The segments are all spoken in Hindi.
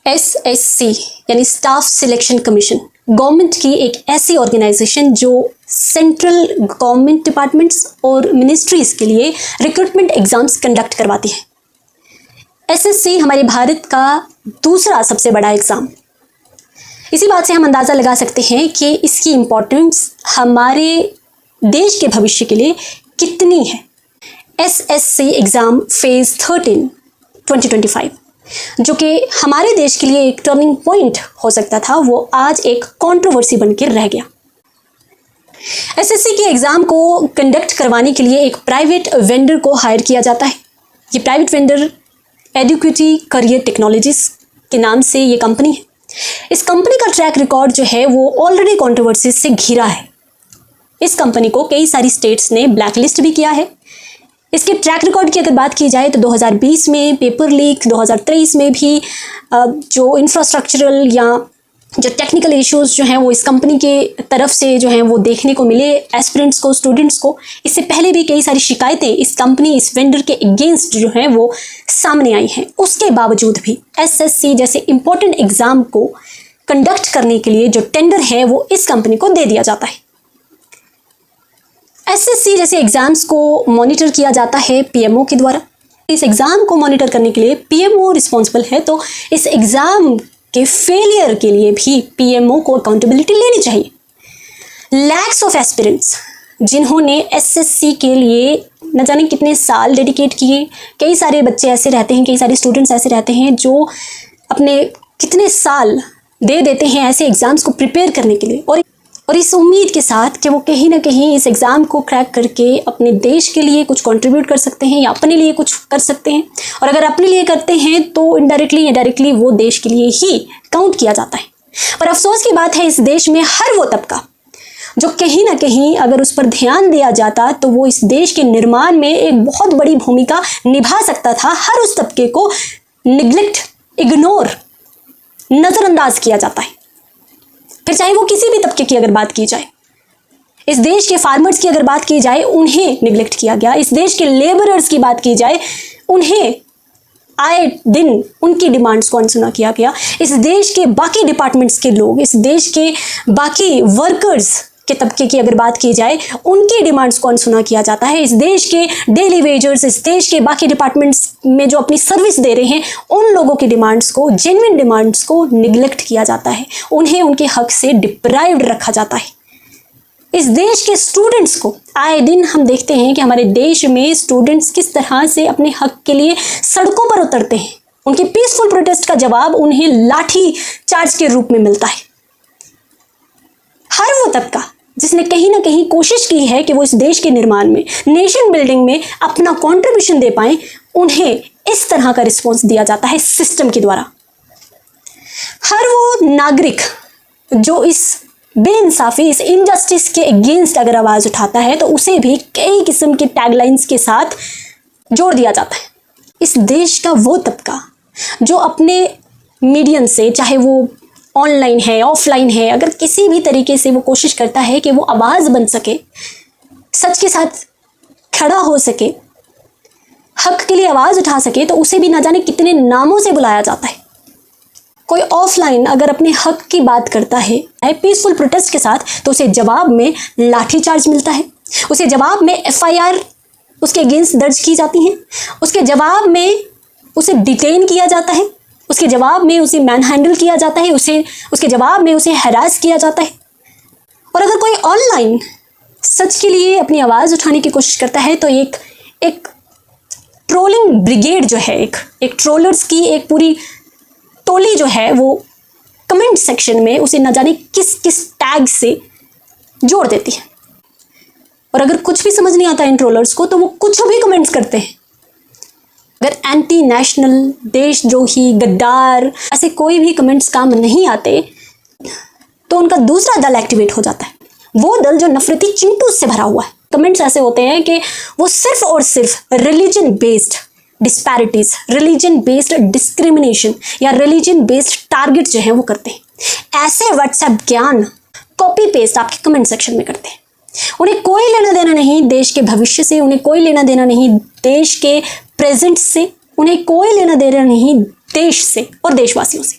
SSC यानी स्टाफ सिलेक्शन कमीशन गवर्नमेंट की एक ऐसी ऑर्गेनाइजेशन जो सेंट्रल गवर्नमेंट डिपार्टमेंट्स और मिनिस्ट्रीज के लिए रिक्रूटमेंट एग्जाम्स कंडक्ट करवाती है। SSC हमारे भारत का दूसरा सबसे बड़ा एग्ज़ाम। इसी बात से हम अंदाज़ा लगा सकते हैं कि इसकी इम्पोर्टेंस हमारे देश के भविष्य के लिए कितनी है। SSC एग्ज़ाम फेज़ 13 2025 जो कि हमारे देश के लिए एक टर्निंग पॉइंट हो सकता था, वो आज एक कंट्रोवर्सी बनकर रह गया। SSC के एग्ज़ाम को कंडक्ट करवाने के लिए एक प्राइवेट वेंडर को हायर किया जाता है। ये प्राइवेट वेंडर एडुकेटी करियर टेक्नोलॉजीज के नाम से ये कंपनी है। इस कंपनी का ट्रैक रिकॉर्ड जो है वो ऑलरेडी कंट्रोवर्सी से घिरा है। इस कंपनी को कई सारी स्टेट्स ने ब्लैकलिस्ट भी किया है। इसके ट्रैक रिकॉर्ड की अगर बात की जाए तो 2020 में पेपर लीक, 2023 में भी जो इंफ्रास्ट्रक्चरल या जो टेक्निकल इश्यूज जो हैं वो इस कंपनी के तरफ से जो हैं वो देखने को मिले एस्पिरेंट्स को, स्टूडेंट्स को। इससे पहले भी कई सारी शिकायतें इस कंपनी, इस वेंडर के अगेंस्ट जो हैं वो सामने आई हैं। उसके बावजूद भी SSC जैसे इम्पोर्टेंट एग्ज़ाम को कंडक्ट करने के लिए जो टेंडर है वो इस कंपनी को दे दिया जाता है। SSC जैसे एग्ज़ाम्स को मॉनिटर किया जाता है PMO के द्वारा। इस एग्ज़ाम को मॉनिटर करने के लिए PMO रिस्पॉन्सिबल है, तो इस एग्ज़ाम के फेलियर के लिए भी PMO को अकाउंटेबिलिटी लेनी चाहिए। लैक्स ऑफ एस्पिरेंट्स जिन्होंने SSC के लिए न जाने कितने साल डेडिकेट किए, कई सारे बच्चे ऐसे रहते हैं, कई सारे स्टूडेंट्स ऐसे रहते हैं जो अपने कितने साल दे देते हैं ऐसे एग्ज़ाम्स को प्रिपेयर करने के लिए, और इस उम्मीद के साथ कि वो कहीं ना कहीं इस एग्ज़ाम को क्रैक करके अपने देश के लिए कुछ कंट्रीब्यूट कर सकते हैं या अपने लिए कुछ कर सकते हैं। और अगर अपने लिए करते हैं तो इनडायरेक्टली या डायरेक्टली वो देश के लिए ही काउंट किया जाता है। पर अफसोस की बात है, इस देश में हर वो तबका जो कहीं ना कहीं अगर उस पर ध्यान दिया जाता तो वो इस देश के निर्माण में एक बहुत बड़ी भूमिका निभा सकता था, हर उस तबके को निग्लेक्ट, इग्नोर, नज़रअंदाज किया जाता है। फिर चाहे वो किसी भी तबके की अगर बात की जाए, इस देश के फार्मर्स की अगर बात की जाए, उन्हें निगलेक्ट किया गया। इस देश के लेबरर्स की बात की जाए, उन्हें आए दिन उनकी डिमांड्स को अनसुना किया गया। इस देश के बाकी डिपार्टमेंट्स के लोग, इस देश के बाकी वर्कर्स के तबके की अगर बात की जाए, उनकी डिमांड्स को अनसुना किया जाता है। इस देश के डेली वेजर्स, इस देश के बाकी डिपार्टमेंट्स में जो अपनी सर्विस दे रहे हैं, उन लोगों की डिमांड्स को, जेन्युइन डिमांड्स को निगलेक्ट किया जाता है। उन्हें उनके हक से डिप्राइव्ड रखा जाता है। इस देश के स्टूडेंट्स को आए दिन हम देखते हैं कि हमारे देश में स्टूडेंट्स किस तरह से अपने हक के लिए सड़कों पर उतरते हैं। उनके पीसफुल प्रोटेस्ट का जवाब उन्हें लाठी चार्ज के रूप में मिलता है। हर वो तबका जिसने कहीं ना कहीं कोशिश की है कि वो इस देश के निर्माण में, नेशन बिल्डिंग में अपना कंट्रीब्यूशन दे पाएं, उन्हें इस तरह का रिस्पॉन्स दिया जाता है सिस्टम के द्वारा। हर वो नागरिक जो इस बेइंसाफी, इस इनजस्टिस के अगेंस्ट अगर आवाज़ उठाता है तो उसे भी कई किस्म के टैगलाइंस के साथ जोड़ दिया जाता है। इस देश का वो तबका जो अपने मीडियम से, चाहे वो ऑनलाइन है, ऑफलाइन है, अगर किसी भी तरीके से वो कोशिश करता है कि वो आवाज़ बन सके, सच के साथ खड़ा हो सके, हक के लिए आवाज़ उठा सके, तो उसे भी ना जाने कितने नामों से बुलाया जाता है। कोई ऑफलाइन अगर अपने हक की बात करता है पीसफुल प्रोटेस्ट के साथ, तो उसे जवाब में लाठीचार्ज मिलता है, उसे जवाब में FIR उसके अगेंस्ट दर्ज की जाती हैं, उसके जवाब में उसे डिटेन किया जाता है, उसके जवाब में उसे मैन हैंडल किया जाता है, उसके जवाब में उसे हैरास किया जाता है। और अगर कोई ऑनलाइन सच के लिए अपनी आवाज़ उठाने की कोशिश करता है तो एक ट्रोलिंग ब्रिगेड जो है, एक ट्रोलर्स की एक पूरी टोली जो है वो कमेंट सेक्शन में उसे न जाने किस किस टैग से जोड़ देती है। और अगर कुछ भी समझ नहीं आता इन ट्रोलर्स को तो वो कुछ भी कमेंट्स करते हैं। अगर एंटी नेशनल, देशद्रोही, गद्दार ऐसे कोई भी कमेंट्स काम नहीं आते तो उनका दूसरा दल एक्टिवेट हो जाता है, वो दल जो नफरती चिंटू से भरा हुआ है। कमेंट्स ऐसे होते हैं कि वो सिर्फ और सिर्फ religion based disparities, religion based discrimination या रिलीजन बेस्ड टारगेट जो है वो करते हैं। ऐसे व्हाट्सएप ज्ञान कॉपी पेस्ट आपके कमेंट सेक्शन में करते हैं। उन्हें कोई लेना देना नहीं देश के भविष्य से, उन्हें कोई लेना देना नहीं देश के प्रेजेंट से, उन्हें कोई लेना देना नहीं देश से और देशवासियों से।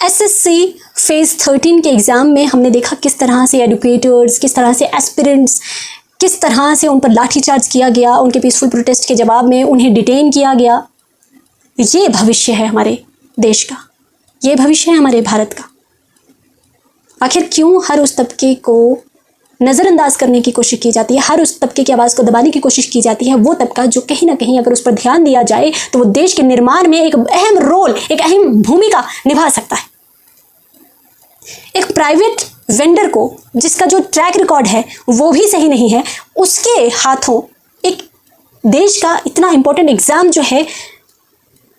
एसएससी फेज 13 के एग्ज़ाम में हमने देखा किस तरह से एडुकेटर्स, किस तरह से एस्पिरेंट्स, किस तरह से उन पर लाठीचार्ज किया गया, उनके पीसफुल प्रोटेस्ट के जवाब में उन्हें डिटेन किया गया। ये भविष्य है हमारे देश का, ये भविष्य है हमारे भारत का। आखिर क्यों हर उस तबके को नज़रअंदाज करने की कोशिश की जाती है, हर उस तबके की आवाज़ को दबाने की कोशिश की जाती है, वो तबका जो कहीं ना कहीं अगर उस पर ध्यान दिया जाए तो वो देश के निर्माण में एक अहम रोल, एक अहम भूमिका निभा सकता है। एक प्राइवेट वेंडर को, जिसका जो ट्रैक रिकॉर्ड है वो भी सही नहीं है, उसके हाथों एक देश का इतना इंपॉर्टेंट एग्ज़ाम जो है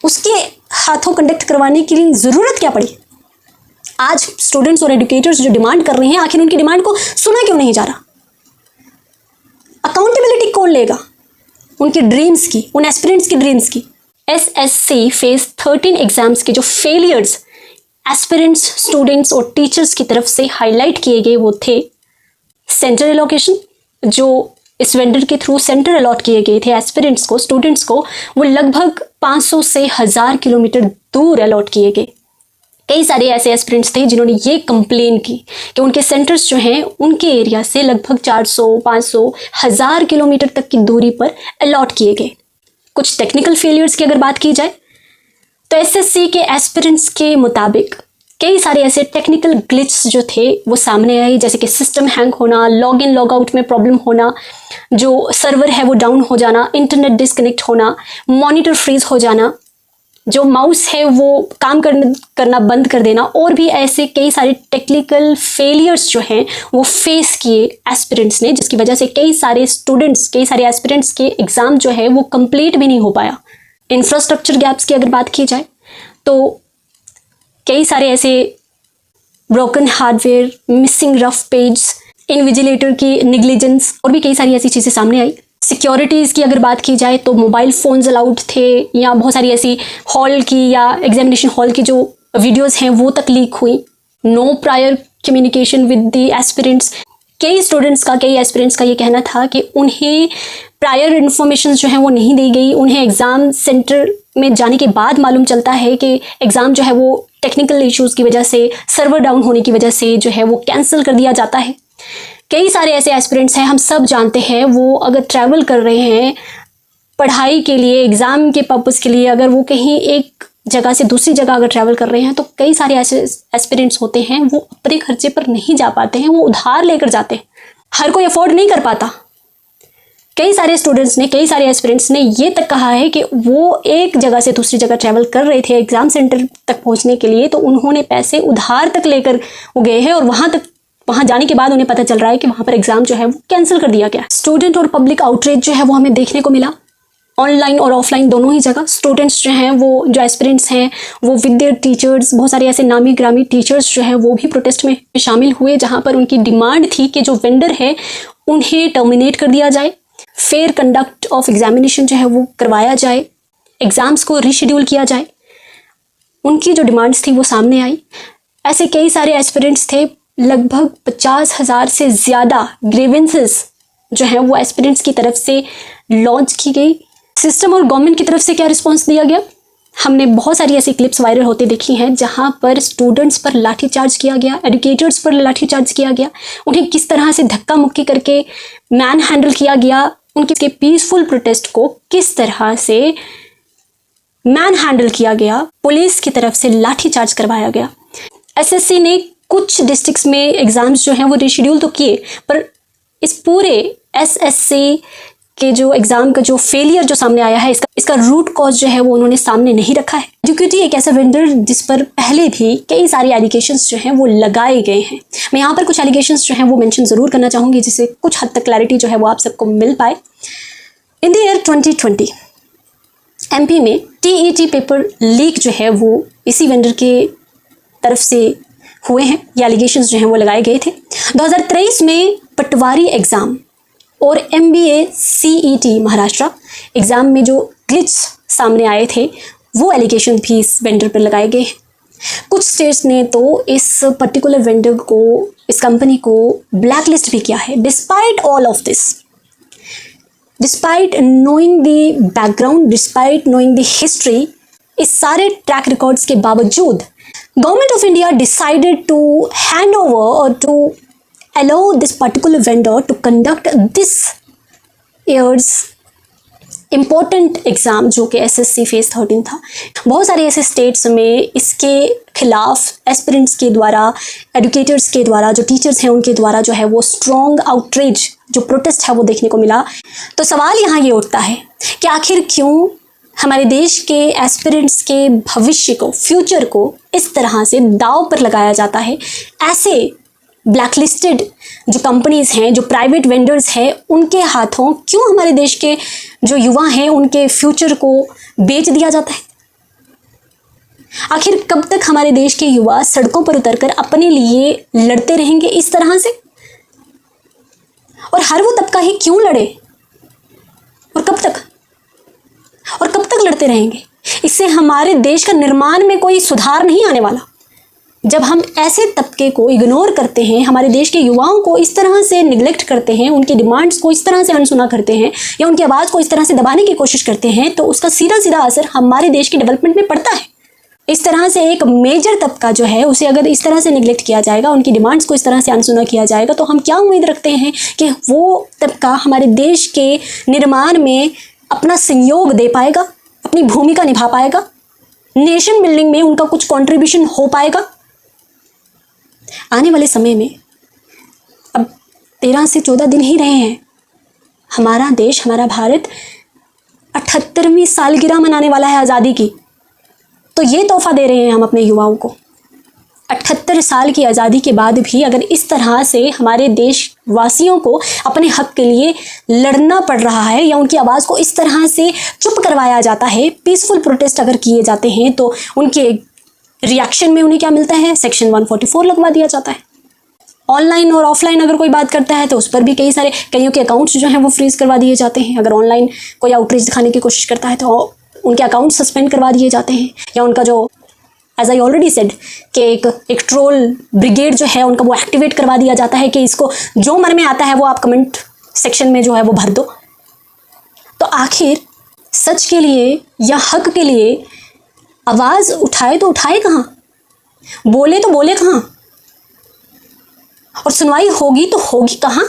उसके हाथों कंडक्ट करवाने के लिए ज़रूरत क्या पड़ी? आज स्टूडेंट्स और एजुकेटर्स जो डिमांड कर रहे हैं, आखिर उनकी डिमांड को सुना क्यों नहीं जा रहा? अकाउंटेबिलिटी कौन लेगा उनकी ड्रीम्स की, उन एस्पिरेंट्स की ड्रीम्स की? एसएससी फेज 13 एग्जाम्स के जो फेलियर्स एस्पिरेंट्स, स्टूडेंट्स और टीचर्स की तरफ से हाईलाइट किए गए वो थे सेंटर एलोकेशन। जो इस वेंडर के थ्रू सेंटर अलॉट किए गए थे एस्पिरेंट्स को, स्टूडेंट्स को, वो लगभग 500 से 1000 किलोमीटर दूर अलॉट किए गए। कई सारे ऐसे एस्पिरेंट्स थे जिन्होंने ये कंप्लेन की कि उनके सेंटर्स जो हैं उनके एरिया से लगभग 400, 500, 1000 किलोमीटर तक की दूरी पर अलॉट किए गए। कुछ टेक्निकल फेलियर्स की अगर बात की जाए तो एसएससी के एस्पिरेंट्स के मुताबिक कई सारे ऐसे टेक्निकल ग्लिच जो थे वो सामने आए, जैसे कि सिस्टम हैंग होना, लॉग इन लॉग आउट में प्रॉब्लम होना, जो सर्वर है वो डाउन हो जाना, इंटरनेट डिस्कनेक्ट होना, मॉनिटर फ्रीज हो जाना, जो माउस है वो काम करना बंद कर देना, और भी ऐसे कई सारे टेक्निकल फेलियर्स जो हैं वो फेस किए एस्पिरेंट्स ने, जिसकी वजह से कई सारे स्टूडेंट्स, कई सारे एस्पिरेंट्स के एग्ज़ाम जो है वो कंप्लीट भी नहीं हो पाया। इंफ्रास्ट्रक्चर गैप्स की अगर बात की जाए तो कई सारे ऐसे broken hardware, missing rough page, invigilator की निग्लिजेंस और भी कई सारी ऐसी चीज़ें सामने आई। सिक्योरिटीज़ की अगर बात की जाए तो मोबाइल फ़ोन्स अलाउड थे, या बहुत सारी ऐसी हॉल की या एग्जामिनेशन हॉल की जो वीडियोस हैं वो तक लीक हुई। No prior communication with the aspirants. कई स्टूडेंट्स का, कई एस्पिरेंट्स का ये कहना था कि उन्हें प्रायर इन्फॉर्मेशन जो है वो नहीं दी गई। उन्हें एग्ज़ाम सेंटर में जाने के बाद मालूम चलता है कि एग्ज़ाम जो है वो टेक्निकल इश्यूज़ की वजह से, सर्वर डाउन होने की वजह से जो है वो कैंसिल कर दिया जाता है। कई सारे ऐसे एस्पिरेंट्स हैं, हम सब जानते हैं, वो अगर ट्रैवल कर रहे हैं पढ़ाई के लिए, एग्ज़ाम के पर्पज़ के लिए, अगर वो कहीं एक जगह से दूसरी जगह अगर ट्रैवल कर रहे हैं तो कई सारे ऐसे एस्पिरेंट्स होते हैं वो अपने खर्चे पर नहीं जा पाते हैं, वो उधार लेकर जाते हैं। हर कोई अफोर्ड नहीं कर पाता। कई सारे स्टूडेंट्स ने, कई सारे एस्पिरेंट्स ने ये तक कहा है कि वो एक जगह से दूसरी जगह ट्रैवल कर रहे थे एग्ज़ाम सेंटर तक पहुंचने के लिए, तो उन्होंने पैसे उधार तक लेकर वो गए हैं, और वहाँ जाने के बाद उन्हें पता चल रहा है कि वहाँ पर एग्ज़ाम जो है वो कैंसिल कर दिया गया। स्टूडेंट और पब्लिक आउटरीच जो है वो हमें देखने को मिला, ऑनलाइन और ऑफलाइन दोनों ही जगह। स्टूडेंट्स जो हैं वो, जो एस्पिरेंट्स हैं वो विद देयर टीचर्स, बहुत सारे ऐसे नामी ग्रामी टीचर्स जो हैं वो भी प्रोटेस्ट में शामिल हुए, जहाँ पर उनकी डिमांड थी कि जो वेंडर है उन्हें टर्मिनेट कर दिया जाए, फेयर कंडक्ट ऑफ एग्जामिनेशन जो है वो करवाया जाए, एग्ज़ाम्स को रीशेड्यूल किया जाए। उनकी जो डिमांड्स थी वो सामने आई। ऐसे कई सारे एस्पिरेंट्स थे, लगभग 50,000 से ज़्यादा ग्रीवेंसेस जो है वो एस्पिरेंट्स की तरफ से लॉन्च की गई। सिस्टम और गवर्नमेंट की तरफ से क्या रिस्पांस दिया गया? हमने बहुत सारी ऐसी क्लिप्स वायरल होते देखी हैं जहां पर स्टूडेंट्स पर लाठीचार्ज किया गया, एजुकेटर्स पर लाठीचार्ज किया गया, उन्हें किस तरह से धक्का मुक्की करके मैन हैंडल किया गया, उनके पीसफुल प्रोटेस्ट को किस तरह से मैन हैंडल किया गया, पुलिस की तरफ से लाठीचार्ज करवाया गया। एसएससी ने कुछ डिस्ट्रिक्ट्स में एग्जाम्स जो हैं वो रिशेड्यूल तो किए, पर इस पूरे एसएससी के जो एग्जाम का जो फेलियर जो सामने आया है, इसका रूट कॉज जो है वो उन्होंने सामने नहीं रखा है। एजुकेटी एक ऐसा वेंडर जिस पर पहले भी कई सारे एलिगेशंस जो हैं वो लगाए गए हैं। मैं यहाँ पर कुछ एलिगेशंस जो हैं वो मेंशन ज़रूर करना चाहूँगी, जिससे कुछ हद तक क्लैरिटी जो है वो आप सबको मिल पाए। इन द ईयर 2020 एमपी में टीईटी पेपर लीक जो है वो इसी वेंडर के तरफ से हुए हैं, ये एलिगेशंस जो हैं वो लगाए गए थे। 2023 में पटवारी एग्ज़ाम और MBA CET महाराष्ट्र एग्ज़ाम में जो ग्लिच सामने आए थे वो एलिगेशन भी इस वेंडर पर लगाए गए हैं। कुछ स्टेट्स ने तो इस पर्टिकुलर वेंडर को, इस कंपनी को ब्लैक लिस्ट भी किया है। Despite all of this, despite knowing the background, despite knowing the history, इस सारे ट्रैक रिकॉर्ड्स के बावजूद Government of India decided to hand over or to allow this particular vendor to conduct this year's important exam जो कि SSC फेज़ 13 था। बहुत सारे ऐसे स्टेट्स में इसके खिलाफ एस्पिरेंट्स के द्वारा, एडुकेटर्स के द्वारा, जो टीचर्स हैं उनके द्वारा जो है वो स्ट्रॉन्ग आउटरीच जो प्रोटेस्ट है वो देखने को मिला। तो सवाल यहाँ ये उठता है कि आखिर क्यों हमारे देश के एस्पिरेंट्स के भविष्य को, फ्यूचर को इस तरह से दांव पर लगाया जाता है। ऐसे ब्लैकलिस्टेड जो कंपनीज़ हैं, जो प्राइवेट वेंडर्स हैं, उनके हाथों क्यों हमारे देश के जो युवा हैं उनके फ्यूचर को बेच दिया जाता है। आखिर कब तक हमारे देश के युवा सड़कों पर उतरकर अपने लिए लड़ते रहेंगे इस तरह से, और हर वो तबका ही क्यों लड़े, और कब तक लड़ते रहेंगे। इससे हमारे देश का निर्माण में कोई सुधार नहीं आने वाला। जब हम ऐसे तबके को इग्नोर करते हैं, हमारे देश के युवाओं को इस तरह से निगलेक्ट करते हैं, उनकी डिमांड्स को इस तरह से अनसुना करते हैं या उनकी आवाज़ को इस तरह से दबाने की कोशिश करते हैं, तो उसका सीधा सीधा असर हमारे देश की डेवलपमेंट में पड़ता है। इस तरह से एक मेजर तबका जो है उसे अगर इस तरह से निगलेक्ट किया जाएगा, उनकी डिमांड्स को इस तरह से अनसुना किया जाएगा, तो हम क्या उम्मीद रखते हैं कि वो तबका हमारे देश के निर्माण में अपना सहयोग दे पाएगा, अपनी भूमिका निभा पाएगा, नेशन बिल्डिंग में उनका कुछ कॉन्ट्रीब्यूशन हो पाएगा। आने वाले समय में अब 13 से 14 दिन ही रहे हैं, हमारा देश, हमारा भारत 78वीं सालगिरह मनाने वाला है आज़ादी की। तो ये तोहफा दे रहे हैं हम अपने युवाओं को। 78 साल की आज़ादी के बाद भी अगर इस तरह से हमारे देशवासियों को अपने हक के लिए लड़ना पड़ रहा है या उनकी आवाज़ को इस तरह से चुप करवाया जाता है, पीसफुल प्रोटेस्ट अगर किए जाते हैं, तो उनके रिएक्शन में उन्हें क्या मिलता है, सेक्शन 144 लगवा दिया जाता है। ऑनलाइन और ऑफलाइन अगर कोई बात करता है तो उस पर भी कईयों के अकाउंट्स जो हैं वो फ्रीज करवा दिए जाते हैं। अगर ऑनलाइन कोई आउटरीच दिखाने की कोशिश करता है तो उनके अकाउंट सस्पेंड करवा दिए जाते हैं, या उनका जो एज आई ऑलरेडी सेड कि एक ट्रोल ब्रिगेड जो है उनका वो एक्टिवेट करवा दिया जाता है कि इसको जो मन में आता है वो आप कमेंट सेक्शन में जो है वो भर दो। तो आखिर सच के लिए या हक के लिए आवाज़ उठाए तो उठाए कहाँ, बोले तो बोले कहाँ, और सुनवाई होगी तो होगी कहाँ।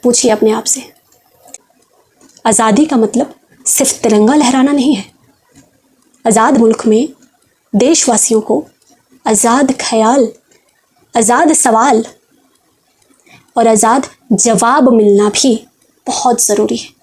पूछिए अपने आप से। आज़ादी का मतलब सिर्फ तिरंगा लहराना नहीं है। आज़ाद मुल्क में देशवासियों को आज़ाद ख्याल, आज़ाद सवाल और आज़ाद जवाब मिलना भी बहुत ज़रूरी है।